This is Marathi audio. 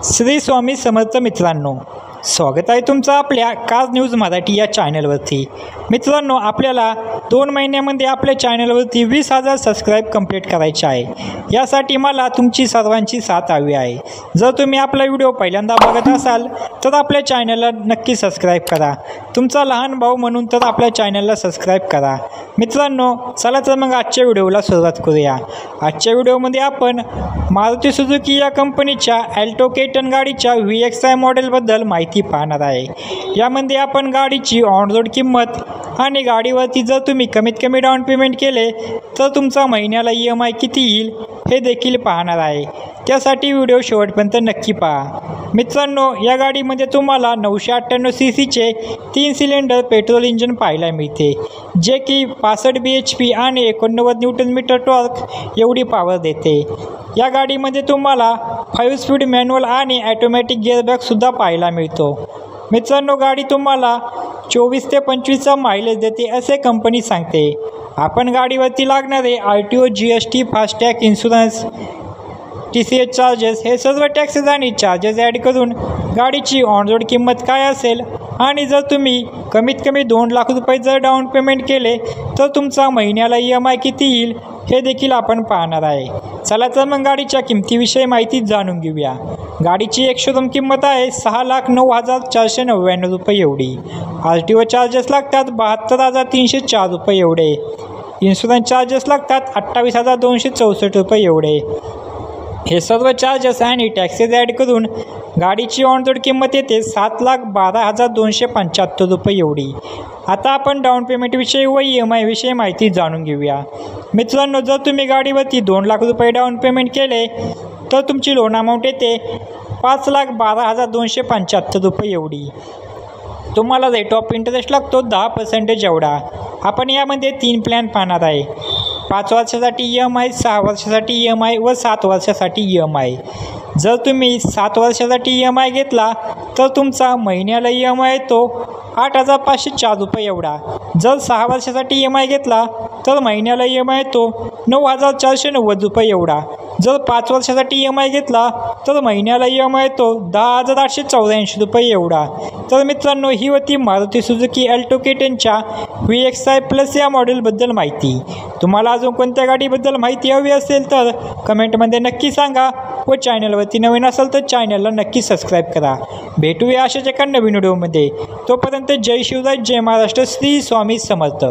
श्री स्वामी समर्थ मित्रांनो, स्वागत आहे तुमचं आपल्या कार न्यूज मराठी या चॅनलवरती। मित्रांनो, आपल्याला 2 महिन्यामध्ये आपल्या चॅनलवरती 20,000 सबस्क्राईब कंप्लीट करायचे आहे। यासाठी मला तुमची सर्वांची साथ हवी आहे। जर तुम्ही आपला व्हिडिओ पहिल्यांदा बघत असाल तर आपल्या चॅनलला नक्की सबस्क्राईब करा। तुमचा लहान भाऊ म्हणून तर आपल्या चॅनलला सबस्क्राईब करा। मित्रांनो, चला तर मग आजच्या व्हिडिओला सुरुवात करूया। आजच्या व्हिडिओमध्ये आपण मारुती सुझुकी या कंपनीच्या अल्टो K10 गाडीच्या VXI मॉडेलबद्दल माहिती पाहणार आहे। यामध्ये आपण गाडीची ऑन रोड किंमत आणि गाडीवरती जर तुम्ही कमीत कमी डाऊन पेमेंट केले तर तुमचा महिन्याला EMI किती येईल हे देखील पाहणार आहे। त्यासाठी व्हिडिओ शेवटपर्यंत नक्की पहा। मित्रांनो, या गाडीमध्ये तुम्हाला 998 सीसीचे 3 सिलेंडर पेट्रोल इंजिन पाहायला मिळते, जे की 65 bhp आणि 89 न्यूटन मीटर टॉर्क एवढी पॉवर देते। या गाडीमध्ये तुम्हाला 5 स्पीड मॅन्युअल आणि ऑटोमॅटिक गिअरबॉक्ससुद्धा पाहायला मिळतो। मित्रांनो, गाडी तुम्हाला 24 ते 25चा मायलेज देते असे कंपनी सांगते। आपण गाडीवरती लागणारे RTO, GST, FASTag, insurance, TCS charges हे सर्व टॅक्सेस आणि चार्जेस ॲड करून गाडीची ऑन रोड किंमत काय असेल आणि जर तुम्ही कमीत कमी 2 लाख रुपये जर डाऊन पेमेंट केले तर तुमचा महिन्याला EMI किती येईल हे देखील आपण पाहणार आहे। चला तर मग गाडीच्या किमतीविषयी माहिती जाणून घेऊया। गाडीची एक शोरूम किंमत आहे 6,09,499 रुपये एवढी। RTO चार्जेस लागतात 72,304 रुपये एवढे। इन्शुरन्स चार्जेस लागतात 28,264 रुपये एवढे। हे सर्व चार्जेस आणि टॅक्सेस ॲड करून गाडीची ऑन रोड किंमत येते 7,12,275 रुपये एवढी। आता आपण डाऊन पेमेंटविषयी व EMI विषयी माहिती जाणून घेऊया। मित्रांनो, जर तुम्ही गाडीवरती 2 लाख रुपये डाऊन पेमेंट केले तर तुमची लोन अमाऊंट येते 5,12,275 रुपये एवढी। तुम्हाला रेट ऑफ इंटरेस्ट लागतो 10% एवढा। आपण यामध्ये 3 प्लॅन पाहणार आहे, 5 वर्षासाठी EMI, 6 वर्षासाठी EMI व 7 वर्षासाठी EMI। जर तुम्ही 7 वर्षासाठी EMI घेतला तर तुमचा महिन्याला EMI येतो 8,504 रुपये एवढा। जर 6 वर्षासाठी EMI घेतला तर महिन्याला EMI येतो 9,490 रुपये एवढा। जर 5 वर्षासाठी EMI घेतला तर महिन्याला EMI येतो 10,884 रुपये एवढा। तर मित्रांनो, ही होती मारुती सुझुकी अल्टो K10च्या VXI प्लस या मॉडेलबद्दल माहिती। तुम्हाला अजून कोणत्या गाडीबद्दल माहिती हवी असेल तर कमेंटमध्ये नक्की सांगा व चॅनलवरती नवीन असेल तर चॅनलला नक्की सबस्क्राईब करा। भेटूया अशाच एका नवीन व्हिडिओमध्ये। तोपर्यंत जय शिवराय, जय महाराष्ट्र, श्री स्वामी समर्थ।